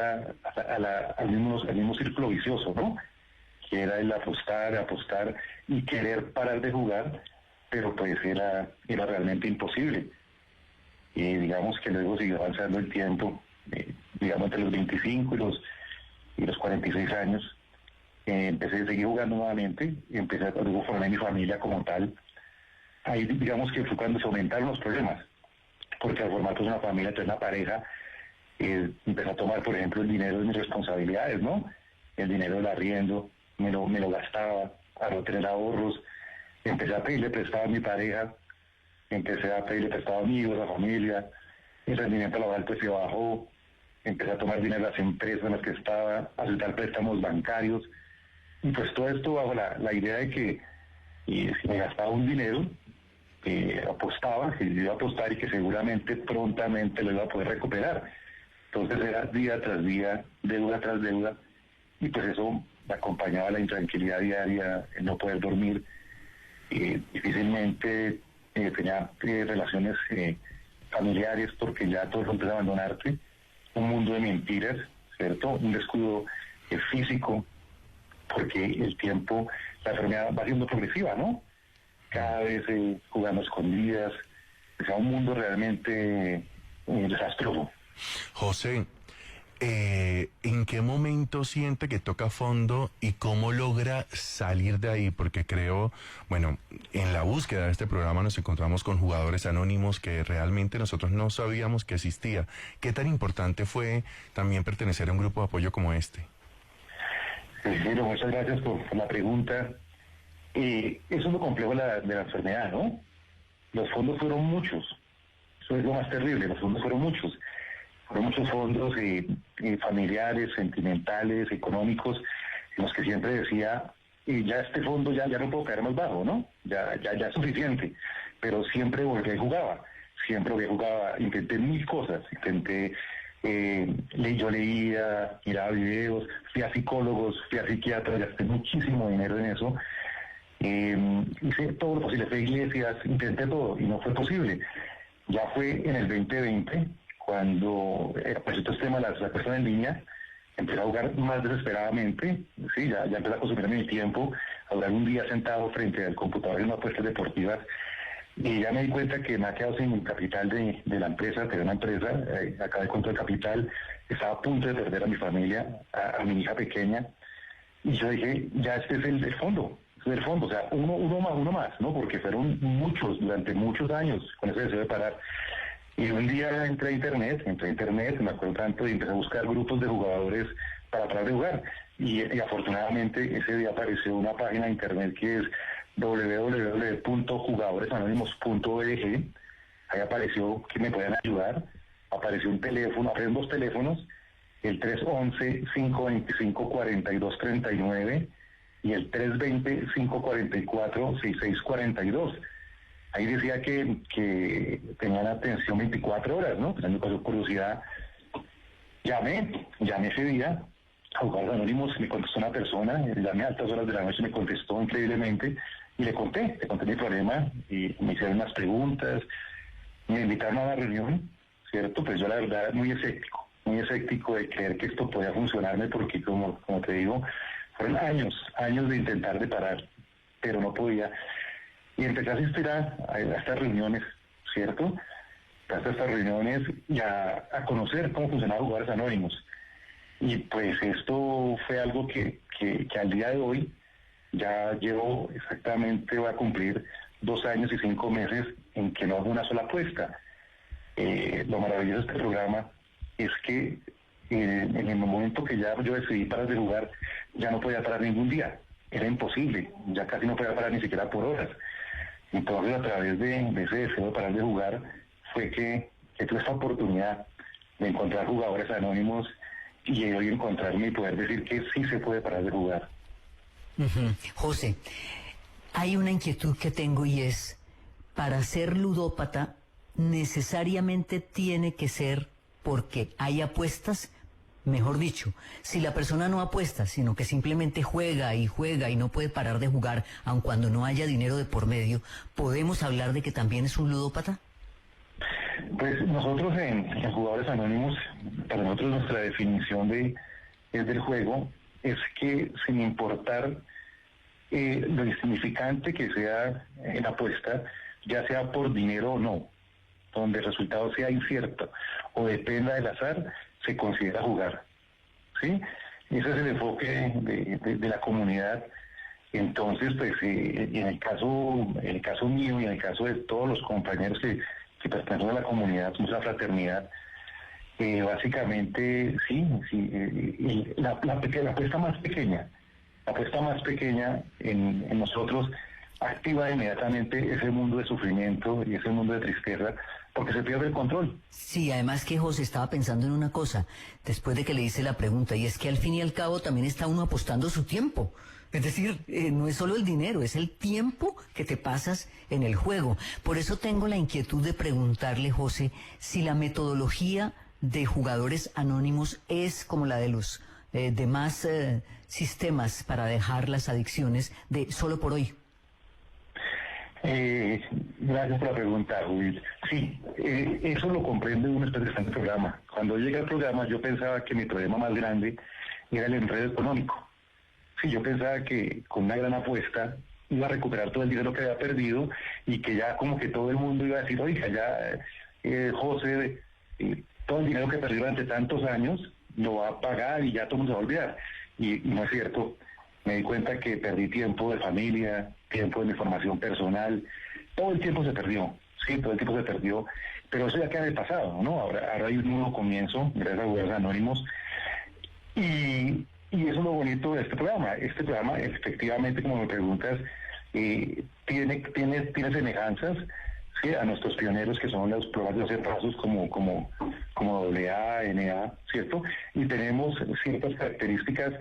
al mismo círculo vicioso, ¿no? Que era el apostar y querer parar de jugar, pero pues era realmente imposible. Y digamos que luego siguió avanzando el tiempo, digamos entre los 25 y los 46 años, empecé a seguir jugando nuevamente y luego formé mi familia como tal. Ahí digamos que fue cuando se aumentaron los problemas, porque al formar pues una familia, tener una pareja, empecé a tomar, por ejemplo, el dinero de mis responsabilidades, ¿no? El dinero del arriendo, me lo gastaba, a no tener ahorros, empecé a pedirle prestado a mi pareja, empecé a pedirle prestado a amigos, a familia, el rendimiento laboral pues se bajó, empecé a tomar dinero de las empresas en las que estaba, a soltar préstamos bancarios, y pues todo esto bajo la idea de que si me gastaba un dinero, apostaba, que iba a apostar y que seguramente prontamente lo iba a poder recuperar. Entonces era día tras día, deuda tras deuda, y pues eso me acompañaba la intranquilidad diaria, el no poder dormir, difícilmente tenía relaciones familiares porque ya todo empieza a abandonarte, un mundo de mentiras, ¿cierto? Un descuido físico, porque el tiempo, la enfermedad va siendo progresiva, ¿no? Cada vez jugando a escondidas, o sea, un mundo realmente desastroso. José, ¿en qué momento siente que toca fondo y cómo logra salir de ahí? Porque creo, bueno, en la búsqueda de este programa nos encontramos con jugadores anónimos que realmente nosotros no sabíamos que existía. ¿Qué tan importante fue también pertenecer a un grupo de apoyo como este? Sí, muchas gracias por la pregunta. Eso es lo complejo de la enfermedad, ¿no? Los fondos fueron muchos. Eso es lo más terrible, los fondos fueron muchos. Fueron muchos fondos familiares, sentimentales, económicos, en los que siempre decía, ya este fondo ya no puedo caer más bajo, ¿no? Ya es suficiente. Pero siempre volví y jugaba. Intenté mil cosas. Intenté Yo leía, miraba videos, fui a psicólogos, fui a psiquiatras, gasté muchísimo dinero en eso. Hice todo lo posible, fui a iglesias, intenté todo y no fue posible. Ya fue en el 2020 cuando apareció este tema de la apuesta en línea, empecé a jugar más desesperadamente, sí, ya empecé a consumirme mi tiempo, a jugar un día sentado frente al computador en una apuestas deportivas, y ya me di cuenta que me ha quedado sin el capital de la empresa, de una empresa, acabé con todo el capital, estaba a punto de perder a mi familia, a mi hija pequeña, y yo dije, ya este es el fondo, o sea, uno más, ¿no? Porque fueron muchos, durante muchos años, con ese deseo de parar. Y un día entré a internet, me acuerdo tanto, y empecé a buscar grupos de jugadores para parar de jugar. Y afortunadamente ese día apareció una página de internet que es www.jugadoresanónimos.org. Ahí apareció que me podían ayudar. Apareció un teléfono, aparecen 2 teléfonos, el 311-525-4239 y el 320-544-6642. Ahí decía que tenían atención 24 horas, ¿no? Pues a mí me pasó curiosidad. Llamé ese día a Jugadores Anónimos, me contestó una persona, llamé a altas horas de la noche, me contestó increíblemente y le conté mi problema y me hicieron unas preguntas, me invitaron a una reunión, ¿cierto? Pues yo la verdad muy escéptico de creer que esto podía funcionarme porque como te digo, fueron años de intentar de parar, pero no podía. Y empecé a asistir a estas reuniones, ¿cierto? A estas reuniones y a conocer cómo funcionaban Jugadores Anónimos. Y pues esto fue algo que al día de hoy ya llevo exactamente, voy a cumplir 2 años y 5 meses en que no hago una sola apuesta. Lo maravilloso de este programa es que en el momento que ya yo decidí parar de jugar, ya no podía parar ningún día. Era imposible, ya casi no podía parar ni siquiera por horas. Entonces, a través de ese deseo de parar de jugar, fue que tuve esta oportunidad de encontrar Jugadores Anónimos y hoy encontrarme y poder decir que sí se puede parar de jugar. José, hay una inquietud que tengo y es, para ser ludópata, ¿necesariamente tiene que ser porque hay apuestas? Mejor dicho, si la persona no apuesta, sino que simplemente juega y no puede parar de jugar, aun cuando no haya dinero de por medio, ¿podemos hablar de que también es un ludópata? Pues nosotros en Jugadores Anónimos, para nosotros nuestra definición del juego es que sin importar lo insignificante que sea en la apuesta, ya sea por dinero o no, donde el resultado sea incierto o dependa del azar, se considera jugar, ¿sí? Ese es el enfoque de la comunidad. Entonces, pues, en el caso mío y en el caso de todos los compañeros que pertenecen a la comunidad, somos una fraternidad, básicamente, sí, la apuesta más pequeña en nosotros activa inmediatamente ese mundo de sufrimiento y ese mundo de tristeza, porque se pierde el control. Sí, además que José estaba pensando en una cosa, después de que le hice la pregunta, y es que al fin y al cabo también está uno apostando su tiempo. Es decir, no es solo el dinero, es el tiempo que te pasas en el juego. Por eso tengo la inquietud de preguntarle, José, si la metodología de Jugadores Anónimos es como la de los demás sistemas para dejar las adicciones de solo por hoy. Gracias por la pregunta, Will. Sí, eso lo comprende uno después de este programa. Cuando llegué al programa yo pensaba que mi problema más grande era el enredo económico. Sí, yo pensaba que con una gran apuesta iba a recuperar todo el dinero que había perdido y que ya como que todo el mundo iba a decir, oiga, ya José, todo el dinero que perdió durante tantos años lo va a pagar y ya todo el mundo se va a olvidar. Y no es cierto. Me di cuenta que perdí tiempo de familia, tiempo de mi formación personal, todo el tiempo se perdió, pero eso ya queda de pasado, ¿no? Ahora hay un nuevo comienzo, gracias a Jugadores Anónimos, y eso es lo bonito de este programa. Este programa, efectivamente, como me preguntas, tiene semejanzas, ¿sí?, a nuestros pioneros, que son los programas de 12 pasos como AA, NA, ¿cierto? Y tenemos ciertas características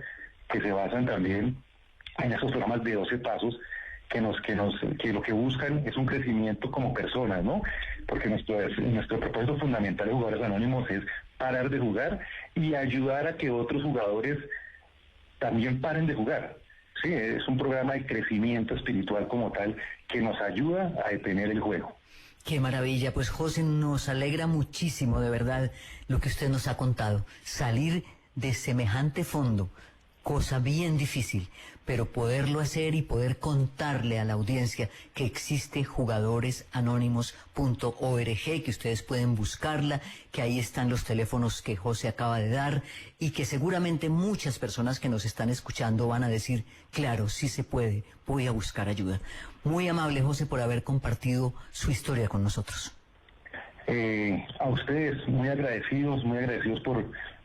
que se basan también en esos programas de 12 pasos que lo que buscan es un crecimiento como personas, ¿no? Porque nuestro propósito fundamental de Jugadores Anónimos es parar de jugar y ayudar a que otros jugadores también paren de jugar. Sí, es un programa de crecimiento espiritual como tal que nos ayuda a detener el juego. Qué maravilla, pues José, nos alegra muchísimo de verdad lo que usted nos ha contado. Salir de semejante fondo, cosa bien difícil, pero poderlo hacer y poder contarle a la audiencia que existe jugadoresanónimos.org, que ustedes pueden buscarla, que ahí están los teléfonos que José acaba de dar y que seguramente muchas personas que nos están escuchando van a decir, claro, sí se puede, voy a buscar ayuda. Muy amable, José, por haber compartido su historia con nosotros. A ustedes, muy agradecidos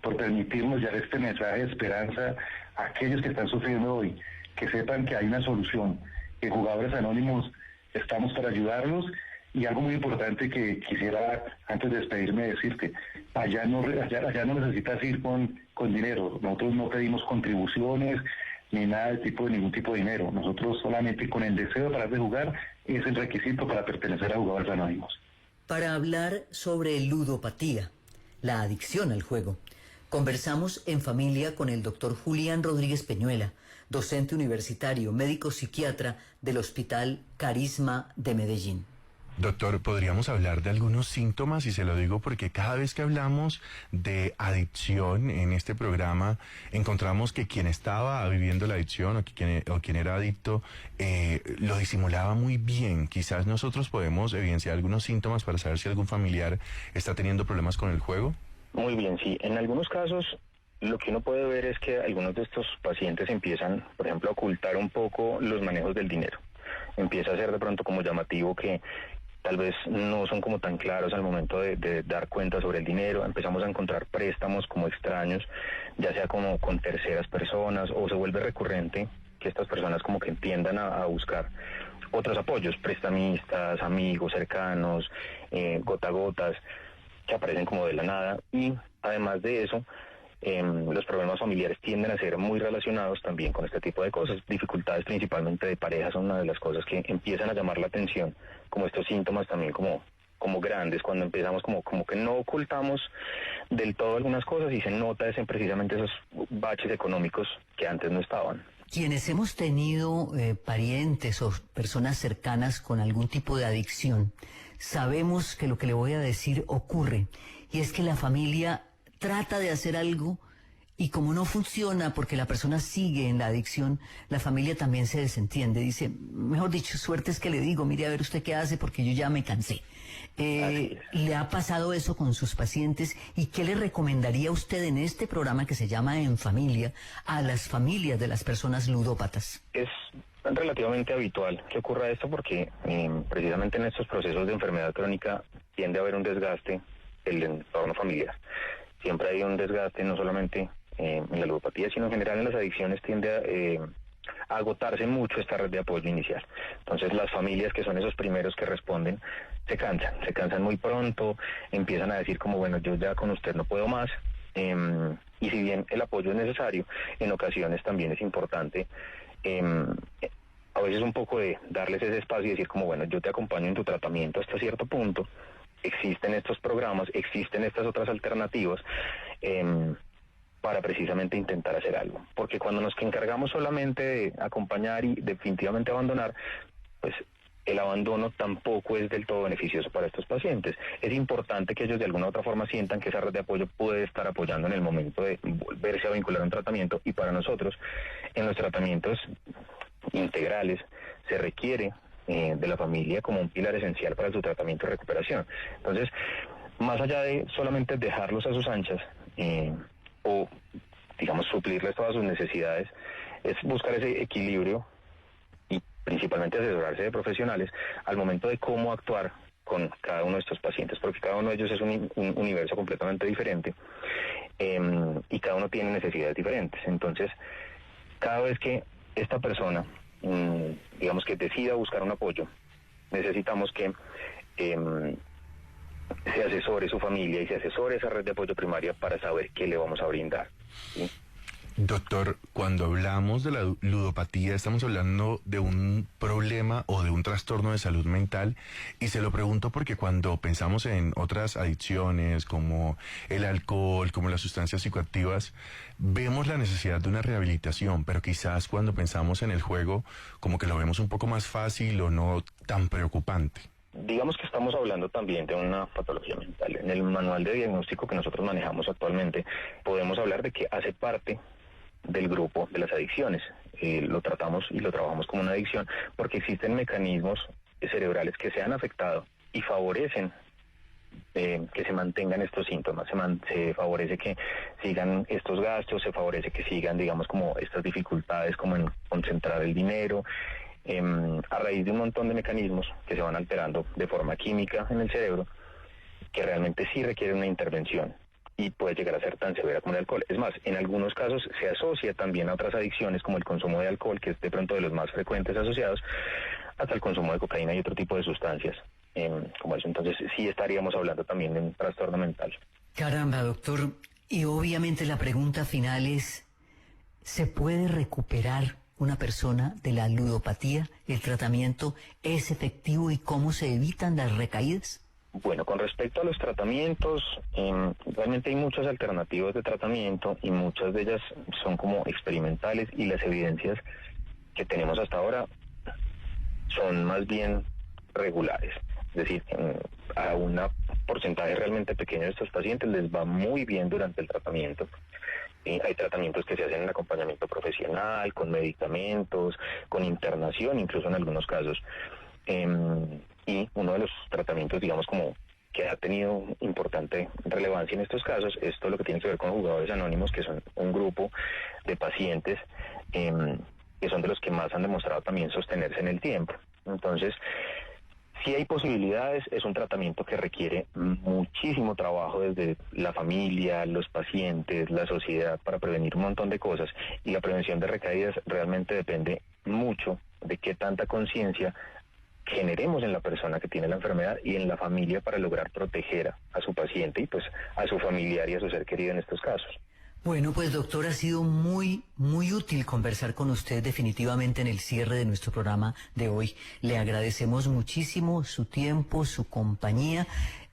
por permitirnos llevar este mensaje de esperanza a aquellos que están sufriendo hoy, que sepan que hay una solución, que Jugadores Anónimos estamos para ayudarlos. Y algo muy importante que quisiera, antes de despedirme, decirte, allá no necesitas ir con dinero. Nosotros no pedimos contribuciones ni nada de ningún tipo de dinero. Nosotros solamente con el deseo de parar de jugar es el requisito para pertenecer a Jugadores Anónimos. Para hablar sobre ludopatía, la adicción al juego, conversamos en familia con el doctor Julián Rodríguez Peñuela, docente universitario, médico psiquiatra del Hospital Carisma de Medellín. Doctor, ¿podríamos hablar de algunos síntomas? Y se lo digo porque cada vez que hablamos de adicción en este programa, encontramos que quien estaba viviendo la adicción o quien era adicto lo disimulaba muy bien. Quizás nosotros podemos evidenciar algunos síntomas para saber si algún familiar está teniendo problemas con el juego. Muy bien, sí. En algunos casos, lo que uno puede ver es que algunos de estos pacientes empiezan, por ejemplo, a ocultar un poco los manejos del dinero. Empieza a ser de pronto como llamativo que tal vez no son como tan claros al momento de dar cuenta sobre el dinero. Empezamos a encontrar préstamos como extraños, ya sea como con terceras personas, o se vuelve recurrente que estas personas como que tiendan a buscar otros apoyos, prestamistas, amigos cercanos, gotas que aparecen como de la nada. Y además de eso, los problemas familiares tienden a ser muy relacionados también con este tipo de cosas. Dificultades principalmente de pareja son una de las cosas que empiezan a llamar la atención, como estos síntomas también como grandes, cuando empezamos como que no ocultamos del todo algunas cosas y se nota precisamente esos baches económicos que antes no estaban. Quienes hemos tenido parientes o personas cercanas con algún tipo de adicción, sabemos que lo que le voy a decir ocurre, y es que la familia trata de hacer algo y como no funciona porque la persona sigue en la adicción, la familia también se desentiende. Dice, mejor dicho, suerte es que le digo, mire a ver usted qué hace porque yo ya me cansé. ¿Le ha pasado eso con sus pacientes? ¿Y qué le recomendaría usted en este programa que se llama En Familia a las familias de las personas ludópatas? Es relativamente habitual que ocurra esto porque precisamente en estos procesos de enfermedad crónica tiende a haber un desgaste del entorno familiar. Siempre hay un desgaste, no solamente en la ludopatía, sino en general en las adicciones tiende a agotarse mucho esta red de apoyo inicial. Entonces las familias, que son esos primeros que responden, se cansan muy pronto, empiezan a decir como, bueno, yo ya con usted no puedo más, y si bien el apoyo es necesario, en ocasiones también es importante a veces un poco de darles ese espacio y decir como, bueno, yo te acompaño en tu tratamiento hasta cierto punto, existen estos programas, existen estas otras alternativas para precisamente intentar hacer algo. Porque cuando nos encargamos solamente de acompañar y definitivamente abandonar, pues el abandono tampoco es del todo beneficioso para estos pacientes. Es importante que ellos de alguna u otra forma sientan que esa red de apoyo puede estar apoyando en el momento de volverse a vincular a un tratamiento, y para nosotros, en los tratamientos integrales, se requiere de la familia como un pilar esencial para su tratamiento y recuperación. Entonces, más allá de solamente dejarlos a sus anchas o, digamos, suplirles todas sus necesidades, es buscar ese equilibrio y principalmente asesorarse de profesionales al momento de cómo actuar con cada uno de estos pacientes, porque cada uno de ellos es un universo completamente diferente y cada uno tiene necesidades diferentes. Entonces, cada vez que esta persona digamos que decida buscar un apoyo, necesitamos que se asesore su familia y se asesore esa red de apoyo primaria para saber qué le vamos a brindar, ¿sí? Doctor, cuando hablamos de la ludopatía, estamos hablando de un problema o de un trastorno de salud mental, y se lo pregunto porque cuando pensamos en otras adicciones como el alcohol, como las sustancias psicoactivas, vemos la necesidad de una rehabilitación, pero quizás cuando pensamos en el juego, como que lo vemos un poco más fácil o no tan preocupante. Digamos que estamos hablando también de una patología mental. En el manual de diagnóstico que nosotros manejamos actualmente, podemos hablar de que hace parte del grupo de las adicciones. Lo tratamos y lo trabajamos como una adicción porque existen mecanismos cerebrales que se han afectado y favorecen que se mantengan estos síntomas, se favorece que sigan estos gastos, se favorece que sigan, digamos, como estas dificultades como en concentrar el dinero, a raíz de un montón de mecanismos que se van alterando de forma química en el cerebro, que realmente sí requieren una intervención y puede llegar a ser tan severa como el alcohol. Es más, en algunos casos se asocia también a otras adicciones como el consumo de alcohol, que es de pronto de los más frecuentes asociados, hasta el consumo de cocaína y otro tipo de sustancias como eso. Entonces sí estaríamos hablando también de un trastorno mental. Caramba, doctor. Y obviamente la pregunta final es, ¿se puede recuperar una persona de la ludopatía? ¿El tratamiento es efectivo y cómo se evitan las recaídas? Bueno, con respecto a los tratamientos, realmente hay muchas alternativas de tratamiento y muchas de ellas son como experimentales, y las evidencias que tenemos hasta ahora son más bien regulares. Es decir, a un porcentaje realmente pequeño de estos pacientes les va muy bien durante el tratamiento. Hay tratamientos que se hacen en acompañamiento profesional, con medicamentos, con internación, incluso en algunos casos. Y uno de los tratamientos, digamos, como que ha tenido importante relevancia en estos casos, es todo lo que tiene que ver con jugadores anónimos, que son un grupo de pacientes que son de los que más han demostrado también sostenerse en el tiempo. Entonces, sí hay posibilidades, es un tratamiento que requiere muchísimo trabajo desde la familia, los pacientes, la sociedad, para prevenir un montón de cosas, y la prevención de recaídas realmente depende mucho de qué tanta conciencia generemos en la persona que tiene la enfermedad y en la familia para lograr proteger a su paciente y pues a su familiar y a su ser querido en estos casos. Bueno, pues doctor, ha sido muy útil conversar con usted definitivamente en el cierre de nuestro programa de hoy. Le agradecemos muchísimo su tiempo, su compañía,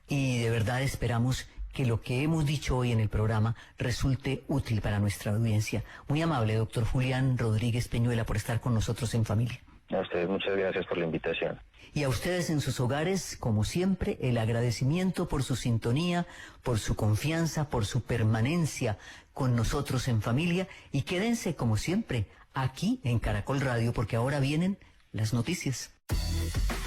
y de verdad esperamos que lo que hemos dicho hoy en el programa resulte útil para nuestra audiencia. Muy amable, doctor Julián Rodríguez Peñuela, por estar con nosotros en Familia. A ustedes muchas gracias por la invitación. Y a ustedes en sus hogares, como siempre, el agradecimiento por su sintonía, por su confianza, por su permanencia con nosotros en Familia. Y quédense, como siempre, aquí en Caracol Radio, porque ahora vienen las noticias.